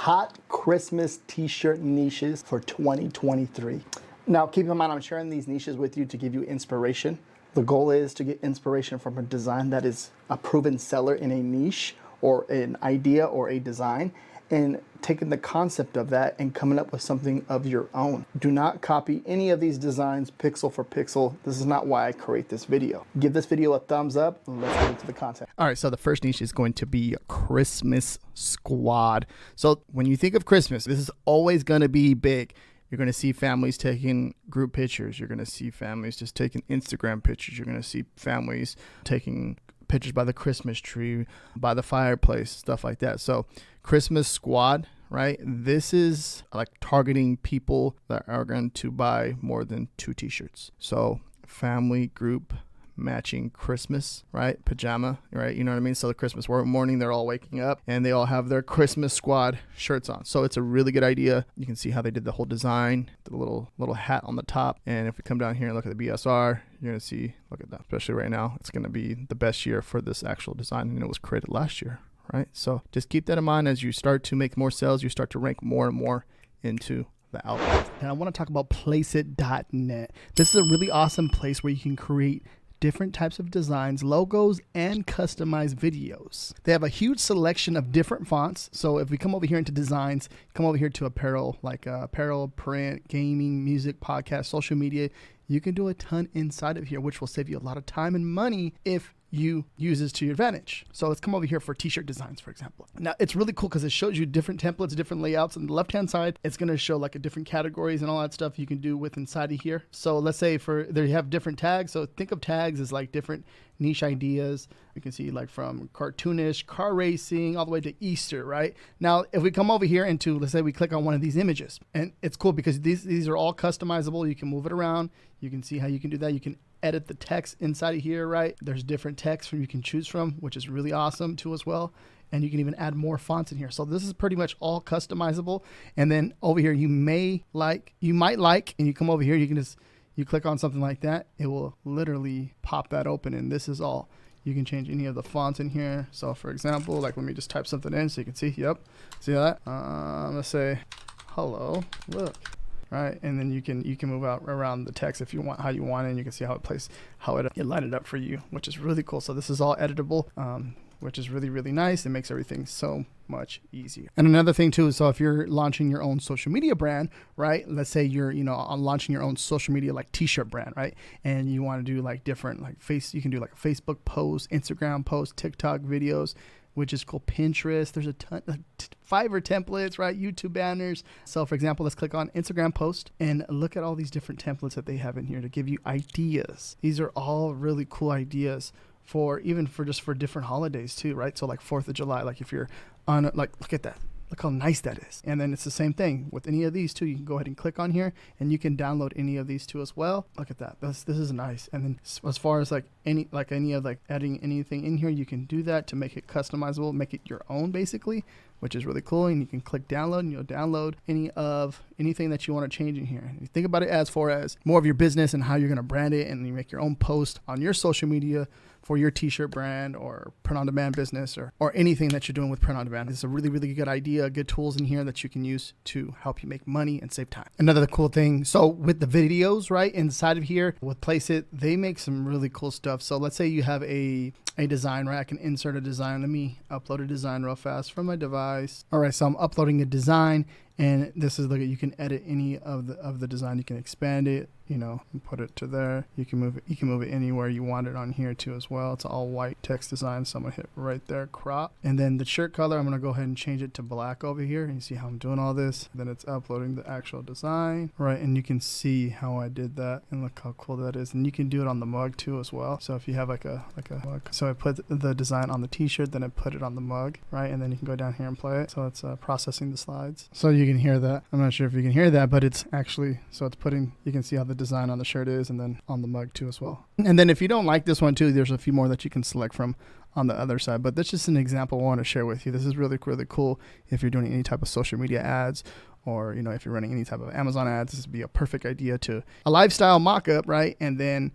hot Christmas t-shirt niches for 2023. Now, keep in mind, I'm sharing these niches with you to give you inspiration. The goal is to get inspiration from a design that is a proven seller in a niche or an idea or a design, and taking the concept of that and coming up with something of your own. Do not copy any of these designs pixel for pixel. This is not why I create this video. Give this video a thumbs up and let's get into the content. All right, so the first niche is going to be Christmas squad. So when you think of Christmas, this is always going to be big. You're going to see families taking group pictures. You're going to see families just taking Instagram pictures. You're going to see families taking pictures by the Christmas tree, by the fireplace, stuff like that. So Christmas squad, right? This is like targeting people that are going to buy more than 2 t-shirts. So family group matching Christmas, right? Pajama, right? You know what I mean? So the Christmas morning, they're all waking up and they all have their Christmas squad shirts on. So it's a really good idea. You can see how they did the whole design, the little hat on the top. And if we come down here and look at the BSR, you're going to see, look at that, especially right now, it's going to be the best year for this actual design. And it was created last year, right? So just keep that in mind as you start to make more sales, you start to rank more and more into the output. And I want to talk about Placeit.net. This is a really awesome place where you can create different types of designs, logos, and customized videos. They have a huge selection of different fonts. So if we come over here into designs, come over here to apparel, like apparel, print, gaming, music, podcast, social media, you can do a ton inside of here, which will save you a lot of time and money if you use this to your advantage. So let's come over here for t-shirt designs, for example. Now it's really cool because it shows you different templates, different layouts. On the left-hand side, it's going to show like a different categories and all that stuff you can do with inside of here. So let's say there you have different tags. So think of tags as like different niche ideas. You can see like from cartoonish, car racing, all the way to Easter, right? Now, if we come over here into, let's say we click on one of these images, and it's cool because these are all customizable. You can move it around. You can see how you can do that. You can edit the text inside of here, right? There's different text you can choose from, which is really awesome too as well. And you can even add more fonts in here. So this is pretty much all customizable. And then over here, you might like, and you come over here, you click on something like that, it will literally pop that open. And this is all. You can change any of the fonts in here. So for example, like let me just type something in so you can see, yep. See that? Let's say, hello, look. Right, and then you can move out around the text if you want, how you want it, and you can see how it line it up for you, which is really cool. So this is all editable, which is really, really nice. It makes everything so much easier. And another thing too is, so if you're launching your own social media brand, right? Let's say you're, launching your own social media like t-shirt brand, right? And you want to do like different, like you can do like a Facebook post, Instagram post, TikTok videos, which is called Pinterest. There's a ton of Fiverr templates, right? YouTube banners. So for example, let's click on Instagram post and look at all these different templates that they have in here to give you ideas. These are all really cool ideas for different holidays too, right? So like 4th of July, like if you're on, like, look at that. Look how nice that is. And then it's the same thing with any of these too. You can go ahead and click on here and you can download any of these too as well. Look at that. This is nice. And then as far as any of adding anything in here, you can do that to make it customizable, make it your own basically, which is really cool. And you can click download and you'll download anything that you want to change in here. And you think about it as far as more of your business and how you're going to brand it, and you make your own post on your social media for your t-shirt brand or print on demand business or anything that you're doing with print on demand. It's a really, really good idea, good tools in here that you can use to help you make money and save time. Another cool thing, so with the videos, right, inside of here with Placeit, they make some really cool stuff. So let's say you have a design, right? I can insert a design. Let me upload a design real fast from my device. All right, so I'm uploading a design, and this is, look, you can edit any of the design. You can expand it, and put it to there. You can move it anywhere you want it on here too as well. It's all white text design. So I'm gonna hit right there, crop. And then the shirt color, I'm gonna go ahead and change it to black over here. And you see how I'm doing all this. Then it's uploading the actual design, right? And you can see how I did that, and look how cool that is. And you can do it on the mug too as well. So if you have like a mug, so I put the design on the t-shirt, then I put it on the mug, right? And then you can go down here and play it. So it's processing the slides. So you can hear that. I'm not sure if you can hear that, but it's actually, so it's putting, you can see how the design on the shirt is, and then on the mug too as well. And then if you don't like this one too, there's a few more that you can select from on the other side, but that's just an example I want to share with you. This is really, really cool if you're doing any type of social media ads, or if you're running any type of Amazon ads. This would be a perfect idea to a lifestyle mock-up, right? And then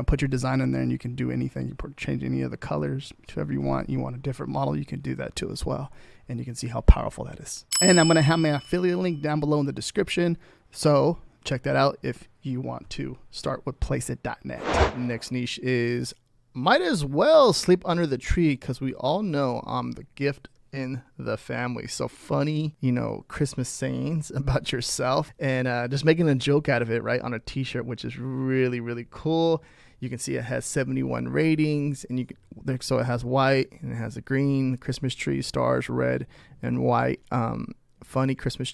put your design in there, and you can do anything. You change any of the colors to whatever you want. You want a different model, you can do that too as well. And you can see how powerful that is. And I'm going to have my affiliate link down below in the description. So check that out if you want to start with Placeit.net. Next niche is might as well sleep under the tree, because we all know I'm the gift in the family. So funny, Christmas sayings about yourself, and just making a joke out of it, right, on a t-shirt, which is really, really cool. You can see it has 71 ratings, and so it has white and it has a green Christmas tree, stars, red and white. Funny Christmas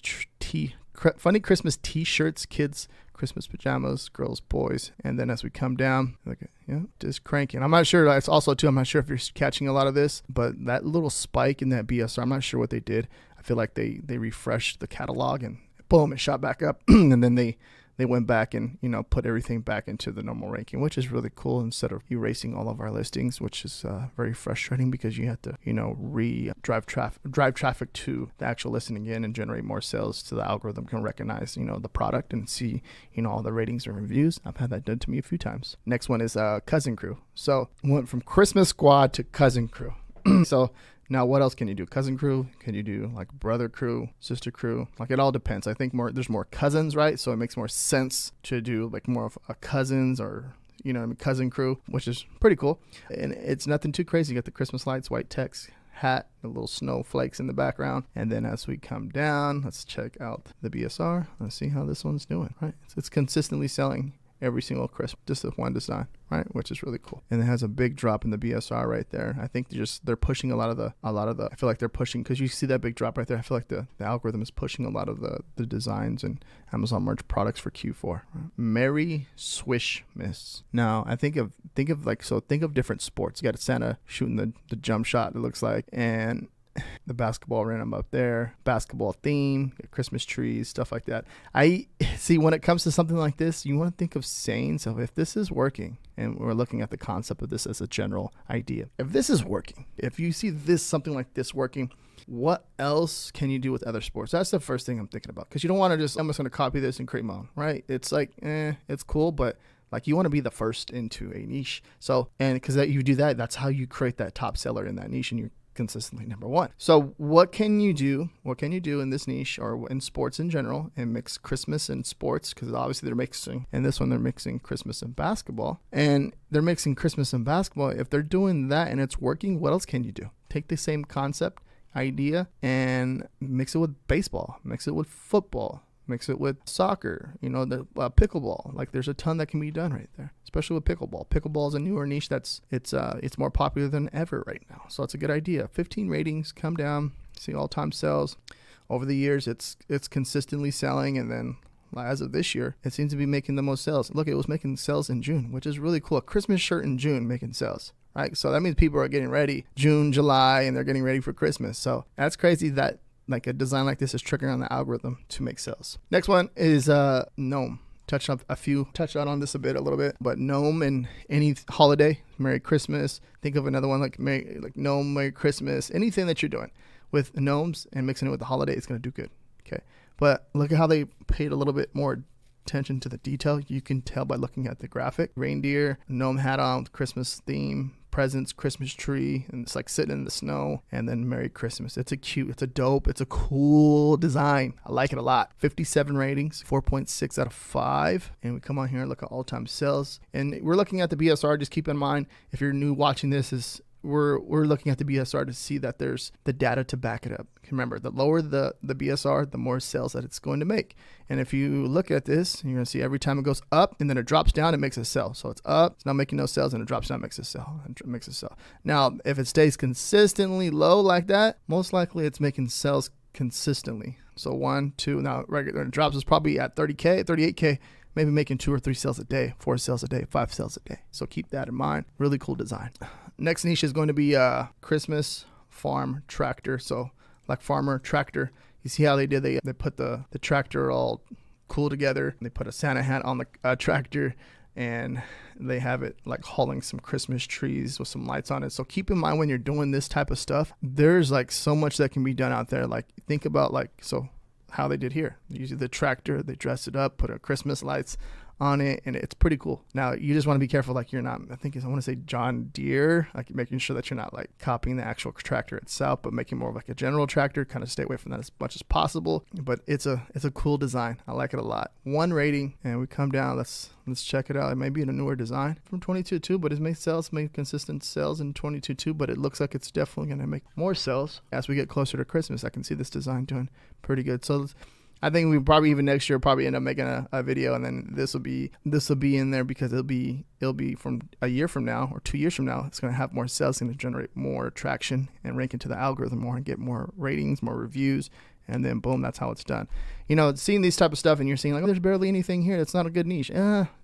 t-shirts, kids Christmas pajamas, girls, boys. And then as we come down, just cranking. I'm not sure. That's also too, I'm not sure if you're catching a lot of this, but that little spike in that BSR, I'm not sure what they did. I feel like they refreshed the catalog and boom, it shot back up. And then they went back and, put everything back into the normal ranking, which is really cool, instead of erasing all of our listings, which is very frustrating, because you have to, drive traffic to the actual listing again and generate more sales, so the algorithm can recognize, the product and see, all the ratings and reviews. I've had that done to me a few times. Next one is Cousin Crew. So went from Christmas Squad to Cousin Crew. So now, what else can you do? Cousin crew? Can you do like brother crew, sister crew? Like, it all depends. I think there's more cousins, right? So it makes more sense to do like more of a cousins, or, cousin crew, which is pretty cool. And it's nothing too crazy. You got the Christmas lights, white text, hat, the little snowflakes in the background. And then as we come down, let's check out the BSR. Let's see how this one's doing, right? It's consistently selling every single Christmas, just with one design, right? Which is really cool. And it has a big drop in the BSR right there. I think they're pushing a lot of the, I feel like they're pushing, because you see that big drop right there. I feel like the algorithm is pushing a lot of the designs and Amazon merch products for Q4. Right? Merry Swish Miss. Now, I think of different sports. You got Santa shooting the jump shot, it looks like, and the basketball rim up there, basketball theme, Christmas trees, stuff like that. I see, when it comes to something like this, you want to think of saying, so if this is working, and we're looking at the concept of this as a general idea, if this is working, if you see something like this working, what else can you do with other sports? That's the first thing I'm thinking about, because you don't want to I'm just going to copy this and create my own, right? It's like, it's cool, but like, you want to be the first into a niche. So, and because you do that, that's how you create that top seller in that niche, and you're consistently number one. So what can you do in this niche, or in sports in general, and mix Christmas and sports? Because obviously they're mixing, and this one they're mixing Christmas and basketball, and they're mixing Christmas and basketball. If they're doing that and it's working, what else can you do? Take the same concept idea and mix it with baseball, mix it with football, mix it with soccer, the pickleball. Like, there's a ton that can be done right there, especially with pickleball. Pickleball is a newer niche it's more popular than ever right now. So it's a good idea. 15 ratings, come down, see all-time sales. Over the years, it's consistently selling, and then as of this year, it seems to be making the most sales. Look, it was making sales in June, which is really cool. A Christmas shirt in June making sales, right? So that means people are getting ready June, July, and they're getting ready for Christmas. So that's crazy that like a design like this is triggering on the algorithm to make sales. Next one is Gnome. Touched on this a little bit, but Gnome and any holiday, Merry Christmas. Think of another one like Gnome, Merry Christmas. Anything that you're doing with gnomes and mixing it with the holiday, it's going to do good. Okay, but look at how they paid a little bit more attention to the detail. You can tell by looking at the graphic. Reindeer, gnome hat on with Christmas theme, presents, Christmas tree, and it's like sitting in the snow, and then Merry Christmas. It's a cool design. I like it a lot. 57 ratings, 4.6 out of 5. And we come on here and look at all-time sales. And we're looking at the BSR. Just keep in mind, if you're new watching this, we're looking at the BSR to see that there's the data to back it up. Remember, the lower the BSR, the more sales that it's going to make. And if you look at this, you're going to see every time it goes up and then it drops down, it makes a sell. So it's up, it's not making no sales, and it drops down, makes a sell, and it makes a sell. Now, if it stays consistently low like that, most likely it's making sales consistently. So 1, 2, now regular, it drops, is probably at 30K, 38K, maybe making 2 or 3 sales a day, 4 sales a day, 5 sales a day. So keep that in mind. Really cool design. Next niche is going to be Christmas farm tractor. So like farmer tractor, you see how they did, they put the tractor all cool together. They put a Santa hat on the tractor, and they have it like hauling some Christmas trees with some lights on it. So keep in mind, when you're doing this type of stuff, there's like so much that can be done out there. Like, think about how they did here. They used the tractor, they dressed it up, put a Christmas lights on it, and it's pretty cool. Now you just want to be careful, like you're not, I want to say John Deere, like making sure that you're not like copying the actual tractor itself, but making more of like a general tractor. Kind of stay away from that as much as possible. But it's a cool design. I like it a lot. 1 rating, and we come down. Let's check it out. It may be in a newer design from 22.2, but it made consistent sales in 22.2, but it looks like it's definitely going to make more sales as we get closer to Christmas. I can see this design doing pretty good. So I think we probably even next year probably end up making a video, and then this will be in there because it'll be from a year from now or 2 years from now. It's going to have more sales, going to generate more traction and rank into the algorithm more and get more ratings, more reviews. And then boom, that's how it's done. Seeing these type of stuff and you're seeing like, oh, there's barely anything here. That's not a good niche.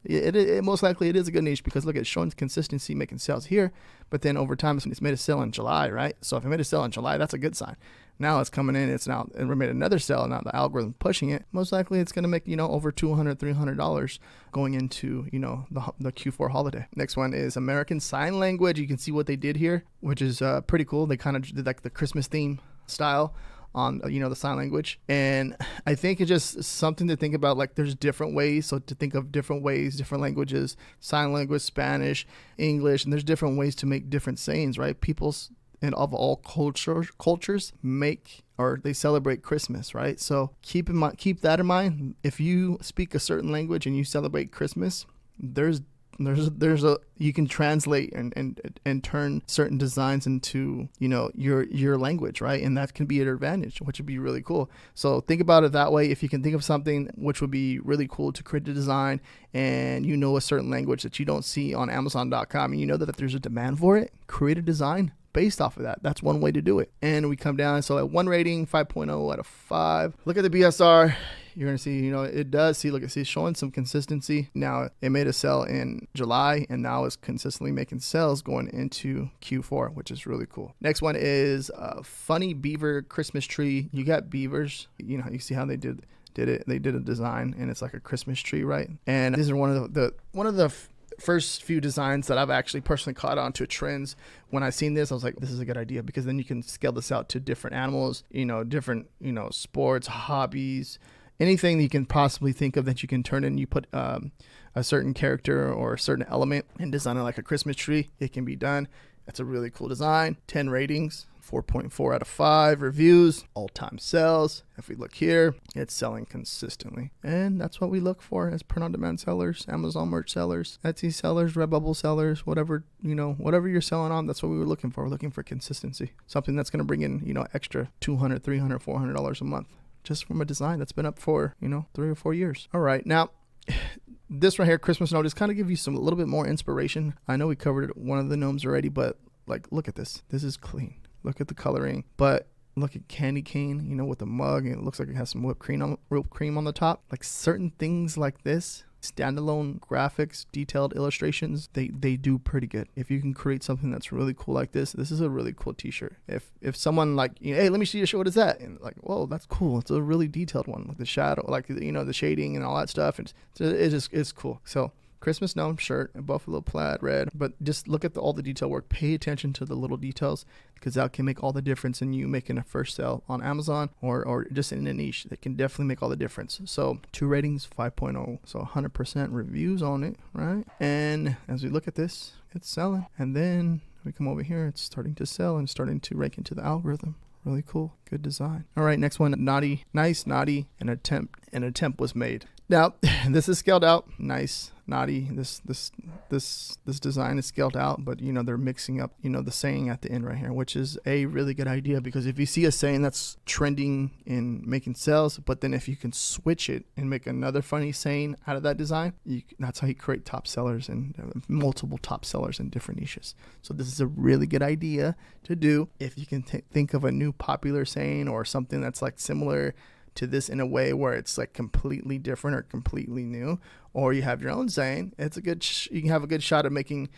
It most likely it is a good niche because look, it's showing consistency, making sales here. But then over time, it's made a sale in July, right? So if it made a sale in July, that's a good sign. Now it's coming in, and we made another sale, and now the algorithm pushing it. Most likely it's going to make, over $200, $300 going into, the Q4 holiday. Next one is American Sign Language. You can see what they did here, which is pretty cool. They kind of did like the Christmas theme style on the sign language, and I think it's just something to think about. Like there's different ways, so to think of different ways, different languages, sign language, Spanish, English, and there's different ways to make different sayings, right? People's and of all cultures make or they celebrate Christmas, right? So keep that in mind. If you speak a certain language and you celebrate Christmas, there's a you can translate and turn certain designs into your language, right? And that can be an advantage, which would be really cool. So think about it that way. If you can think of something which would be really cool to create a design, and a certain language that you don't see on Amazon.com, and that there's a demand for it, create a design based off of that. That's one way to do it. And we come down, so at 1 rating, 5.0 out of 5. Look at the BSR. You're going to see, it does see, look, it's showing some consistency. Now it made a sell in July, and now it's consistently making sales going into Q4, which is really cool. Next one is a funny beaver Christmas tree. You got beavers, you see how they did it. They did a design, and it's like a Christmas tree, right? And these are one of the first few designs that I've actually personally caught on to trends. When I seen this, I was like, this is a good idea, because then you can scale this out to different animals, different, sports, hobbies, anything that you can possibly think of that you can turn in. You put a certain character or a certain element and design it like a Christmas tree. It can be done. That's a really cool design. 10 ratings. 4.4 out of 5 reviews, all-time sales. If we look here, it's selling consistently. And that's what we look for as print-on-demand sellers, Amazon merch sellers, Etsy sellers, Redbubble sellers, whatever you're selling on, that's what we were looking for. We're looking for consistency. Something that's going to bring in, extra $200, $300, $400 a month just from a design that's been up for, 3 or 4 years. All right. Now, this right here, Christmas note, is kind of give you a little bit more inspiration. I know we covered one of the gnomes already, but look at this. This is clean. Look at the coloring, but look at candy cane, with the mug, and it looks like it has some whipped cream on the top. Like certain things like this, standalone graphics, detailed illustrations, they do pretty good. If you can create something that's really cool like this is a really cool t-shirt. If someone hey, let me see your shirt, what is that? And whoa, that's cool. It's a really detailed one, like the shadow, the shading and all that stuff. And it's cool. So Christmas gnome shirt, a buffalo plaid red, but just look at all the detail work. Pay attention to the little details, because that can make all the difference in you making a first sale on Amazon or just in a niche. That can definitely make all the difference. So 2 ratings, 5.0, so 100% reviews on it, right? And as we look at this, it's selling. And then we come over here, it's starting to sell and starting to rank into the algorithm. Really cool. Good design. All right, next one, naughty, nice, naughty, an attempt was made. Now, this is scaled out. Nice, naughty. This design is scaled out, but they're mixing up, the saying at the end right here, which is a really good idea, because if you see a saying that's trending in making sales, but then if you can switch it and make another funny saying out of that design, that's how you create top sellers and multiple top sellers in different niches. So this is a really good idea to do if you can think of a new popular saying or something that's similar to this in a way where it's completely different or completely new, or you have your own saying. It's you can have a good shot at making,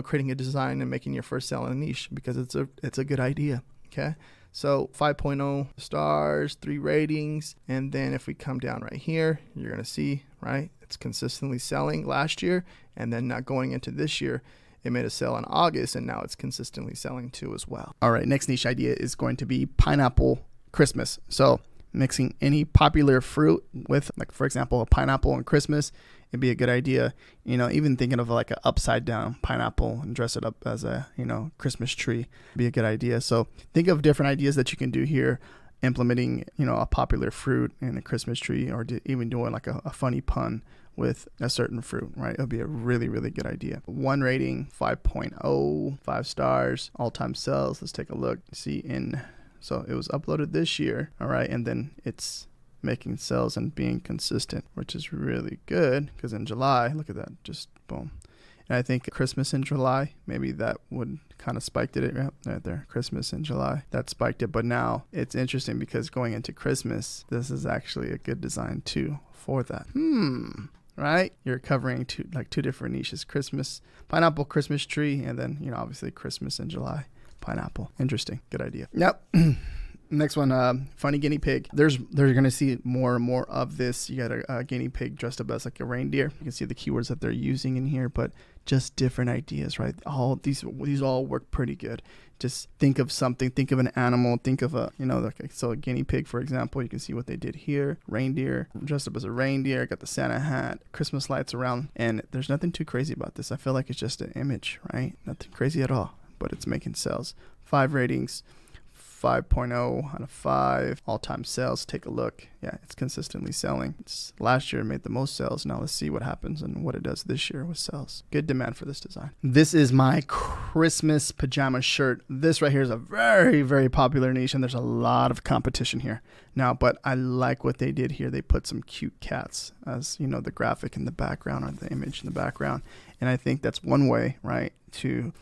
creating a design and making your first sale in a niche, because it's a good idea. Okay. So 5.0 stars, 3 ratings. And then if we come down right here, you're going to see, right, it's consistently selling last year, and then not going into this year. It made a sale in August, and now it's consistently selling too as well. All right. Next niche idea is going to be pineapple Christmas. So mixing any popular fruit with, for example, a pineapple on Christmas it'd be a good idea, even thinking of like an upside down pineapple and dress it up as a, Christmas tree, be a good idea. So think of different ideas that you can do here, implementing, a popular fruit in a Christmas tree, or even doing like a funny pun with a certain fruit, right? It'll be a really, really good idea. One rating, 5.0, 5 stars, all-time sales. Let's take a look. So it was uploaded this year, all right, and then it's making sales and being consistent, which is really good, because in July, look at that, just boom. And I think Christmas in July, maybe that would kind of spiked it right there. Christmas in July, that spiked it. But now it's interesting because going into Christmas, this is actually a good design too for that. Right? You're covering two different niches: Christmas, pineapple, Christmas tree, and then obviously Christmas in July, pineapple. Interesting, good idea. Yep. Next one, funny guinea pig. They're going to see more and more of this. You got a guinea pig dressed up as like a reindeer. You can see the keywords that they're using in here, but just different ideas, right? All these all work pretty good. Just think of something, think of an animal, think of a guinea pig, for example. You can see what they did here. Reindeer, dressed up as a reindeer, got the Santa hat, Christmas lights around, and there's nothing too crazy about this. I feel like it's just an image, right? Nothing crazy at all, but it's making sales. 5 ratings. 5.0 out of 5. All-time sales. Take a look. Yeah, it's consistently selling. Last year it made the most sales. Now let's see what happens and what it does this year with sales. Good demand for this design. This is my Christmas pajama shirt. This right here is a very, very popular niche, and there's a lot of competition here now, but I like what they did here. They put some cute cats as, the graphic in the background, or the image in the background. And I think that's one way, right, to,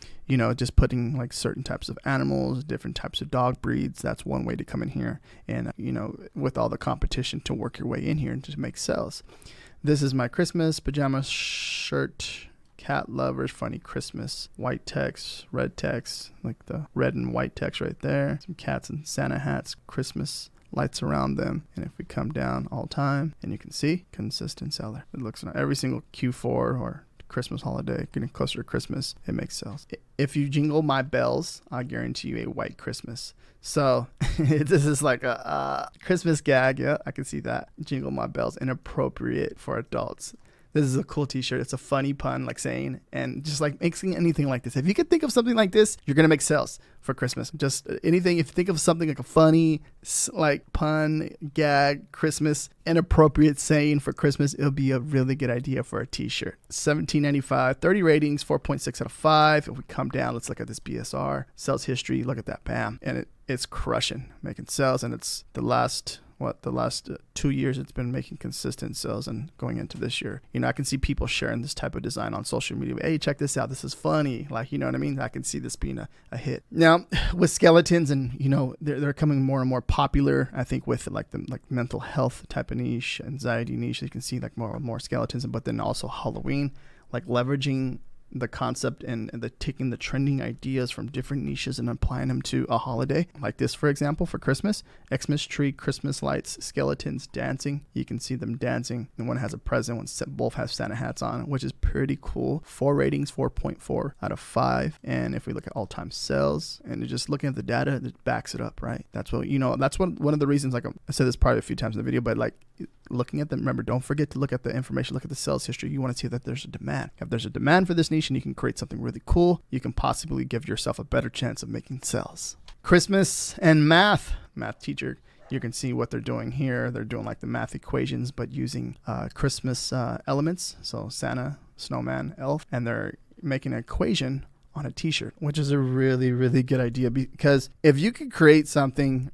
just putting like certain types of animals, different types of dog breeds. That's one way to come in here and, with all the competition, to work your way in here and to make sales. This is my Christmas pajama shirt. Cat lovers, funny Christmas. White text, red text, like the red and white text right there. Some cats and Santa hats, Christmas lights around them. And if we come down all time, and you can see consistent seller. It looks like every single Q4 or Christmas holiday, getting closer to Christmas, it makes sales. If you jingle my bells, I guarantee you a white Christmas. So this is like a Christmas gag. Yeah, I can see that. Jingle my bells, inappropriate for adults. This is a cool t-shirt. It's a funny pun, like saying, and just like making anything like this. If you could think of something like this, you're going to make sales for Christmas. Just anything. If you think of something like a funny, like pun, gag, Christmas, inappropriate saying for Christmas, it'll be a really good idea for a t-shirt. $17.95, 30 ratings, 4.6 out of 5. If we come down, let's look at this BSR. Sales history, look at that, bam. And it's crushing, making sales. And it's the last 2 years it's been making consistent sales, and going into this year, I can see people sharing this type of design on social media. Hey, check this out, this is funny, like, you know what I mean? I can see this being a hit. Now with skeletons, and they're coming more and more popular, I think, with like mental health type of niche, anxiety niche. You can see like more and more skeletons, but then also Halloween, like leveraging the concept and taking the trending ideas from different niches and applying them to a holiday like this, for example, for Christmas. Xmas tree, Christmas lights, skeletons dancing. You can see them dancing, and one has a present, both have Santa hats on, which is pretty cool. 4 ratings, 4.4 out of 5. And if we look at all-time sales and just looking at the data, it backs it up, right? That's what that's one of the reasons, like I said this probably a few times in the video, but like looking at them, remember, don't forget to look at the information, look at the sales history. You want to see that there's a demand. If there's a demand for this niche and you can create something really cool, you can possibly give yourself a better chance of making sales. Christmas and math teacher. You can see what they're doing here. They're doing like the math equations, but using Christmas elements. So Santa, snowman, elf, and they're making an equation on a t-shirt, which is a really, really good idea, because if you could create something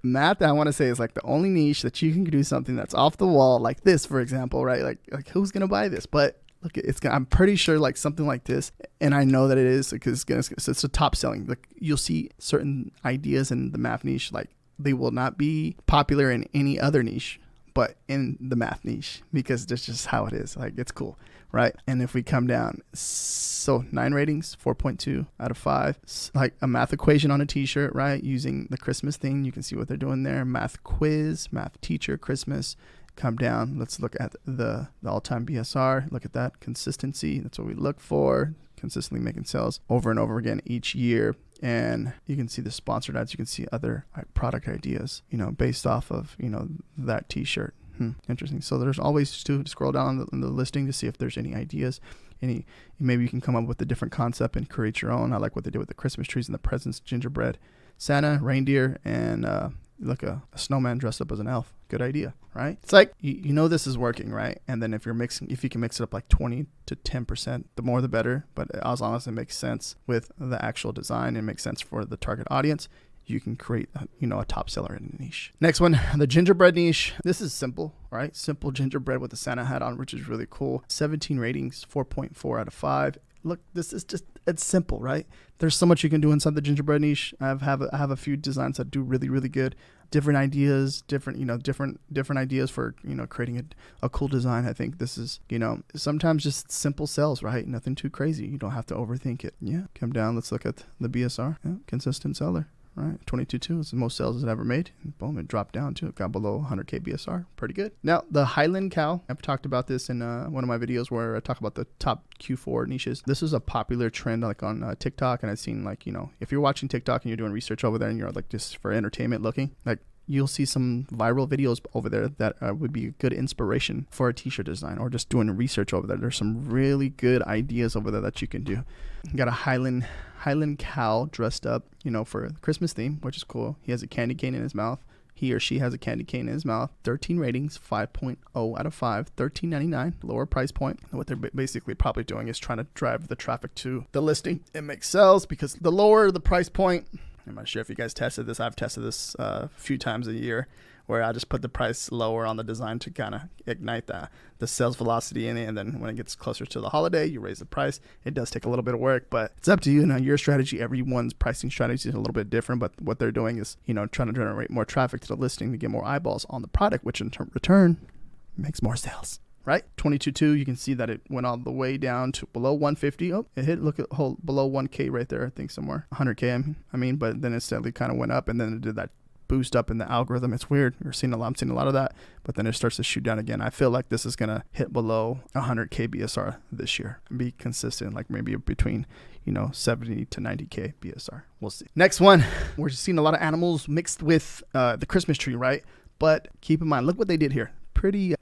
math, I want to say, is like the only niche that you can do something that's off the wall, like this, for example, right? Like who's gonna buy this? But look, I'm pretty sure like something like this, and I know that it is, because it's a top selling. Like you'll see certain ideas in the math niche, like they will not be popular in any other niche, but in the math niche, because that's just how it is. Like it's cool, right? And if we come down, so 9 ratings, 4.2 out of 5. Like a math equation on a t-shirt, right? Using the Christmas thing. You can see what they're doing there. Math quiz, math teacher, Christmas. Come down. Let's look at the all-time BSR. Look at that consistency. That's what we look for. Consistently making sales over and over again each year. And you can see the sponsored ads. You can see other product ideas, based off of, that t-shirt. Interesting. So there's always to scroll down on the listing to see if there's any ideas. Maybe you can come up with a different concept and create your own. I like what they did with the Christmas trees and the presents, gingerbread, Santa, reindeer, and like a snowman dressed up as an elf. Good idea, right? It's like you know this is working, right? And then if you can mix it up like 20 to 10%, the more the better. But as long as it makes sense with the actual design and makes sense for the target audience, you can create a top seller in a niche. Next one, the gingerbread niche. This is simple, right? Simple gingerbread with a Santa hat on, which is really cool. 17 ratings, 4.4 out of 5. Look, this is just, it's simple, right? There's so much you can do inside the gingerbread niche. I have a few designs that do really, really good. Different ideas, different ideas for, creating a cool design. I think this is, sometimes just simple sells, right? Nothing too crazy. You don't have to overthink it. Yeah. Come down. Let's look at the BSR. Yeah. Consistent seller. Right, 22.2 is the most sales it's ever made. And boom, it dropped down to it got below 100K BSR. Pretty good. Now, the Highland Cow. I've talked about this in one of my videos where I talk about the top Q4 niches. This is a popular trend like on TikTok, and I've seen if you're watching TikTok and you're doing research over there and you're like just for entertainment looking, you'll see some viral videos over there that would be a good inspiration for a t-shirt design or just doing research over there. There's some really good ideas over there that you can do. You got a Highland Cow dressed up, for the Christmas theme, which is cool. He has a candy cane in his mouth. He or she has a candy cane in his mouth. 13 ratings, 5.0 out of 5, $13.99, lower price point. And what they're basically probably doing is trying to drive the traffic to the listing. It makes sales because the lower the price point, I'm not sure if you guys tested this. I've tested this a few times a year where I just put the price lower on the design to kind of ignite the sales velocity in it. And then when it gets closer to the holiday, you raise the price. It does take a little bit of work, but it's up to you. Your strategy, everyone's pricing strategy is a little bit different, but what they're doing is, trying to generate more traffic to the listing to get more eyeballs on the product, which in return makes more sales. Right, 22.2. You can see that it went all the way down to below 150. Oh, it hit. Look at below 1K right there. I think somewhere 100K. I mean, but then it steadily kind of went up, and then it did that boost up in the algorithm. It's weird. I'm seeing a lot of that, but then it starts to shoot down again. I feel like this is gonna hit below 100K BSR this year and be consistent, like maybe between 70 to 90K BSR. We'll see. Next one, we're just seeing a lot of animals mixed with the Christmas tree, right? But keep in mind, look what they did here. Pretty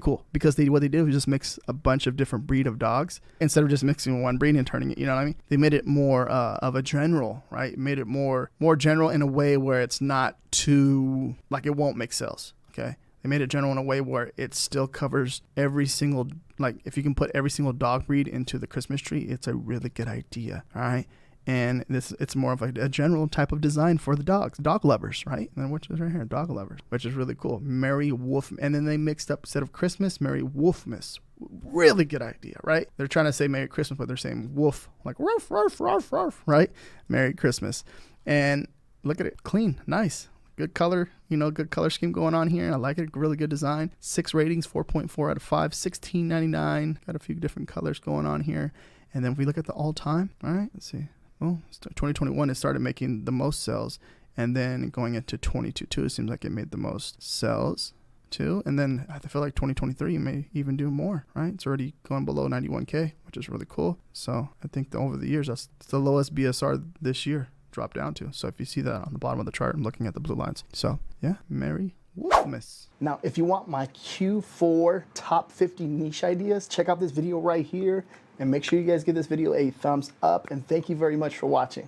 cool, because what they did was just mix a bunch of different breed of dogs instead of just mixing one breed and turning it, you know what I mean? They made it more of a general, right? Made it more general in a way where it's not too, like it won't make sales, okay? They made it general in a way where it still covers every single, like if you can put every single dog breed into the Christmas tree, it's a really good idea, all right? And it's more of a general type of design for the dog lovers, right? And which is right here, dog lovers, which is really cool. Merry Wolf, and then they mixed up, instead of Christmas, Merry Wolfmas. Really good idea, right? They're trying to say Merry Christmas, but they're saying wolf, like ruff, ruff, ruff, ruff, right? Merry Christmas. And look at it, clean, nice. Good color, good color scheme going on here. I like it, really good design. 6 ratings, 4.4 out of 5, $16.99. Got a few different colors going on here. And then if we look at the all-time, all right, let's see. Well, 2021, it started making the most sales. And then going into 22, it seems like it made the most sales too. And then I feel like 2023 may even do more, right? It's already going below 91K, which is really cool. So I think over the years, that's the lowest BSR this year dropped down to. So if you see that on the bottom of the chart, I'm looking at the blue lines. So yeah, Merry Wolfmas. Now, if you want my Q4 top 50 niche ideas, check out this video right here. And make sure you guys give this video a thumbs up. And thank you very much for watching.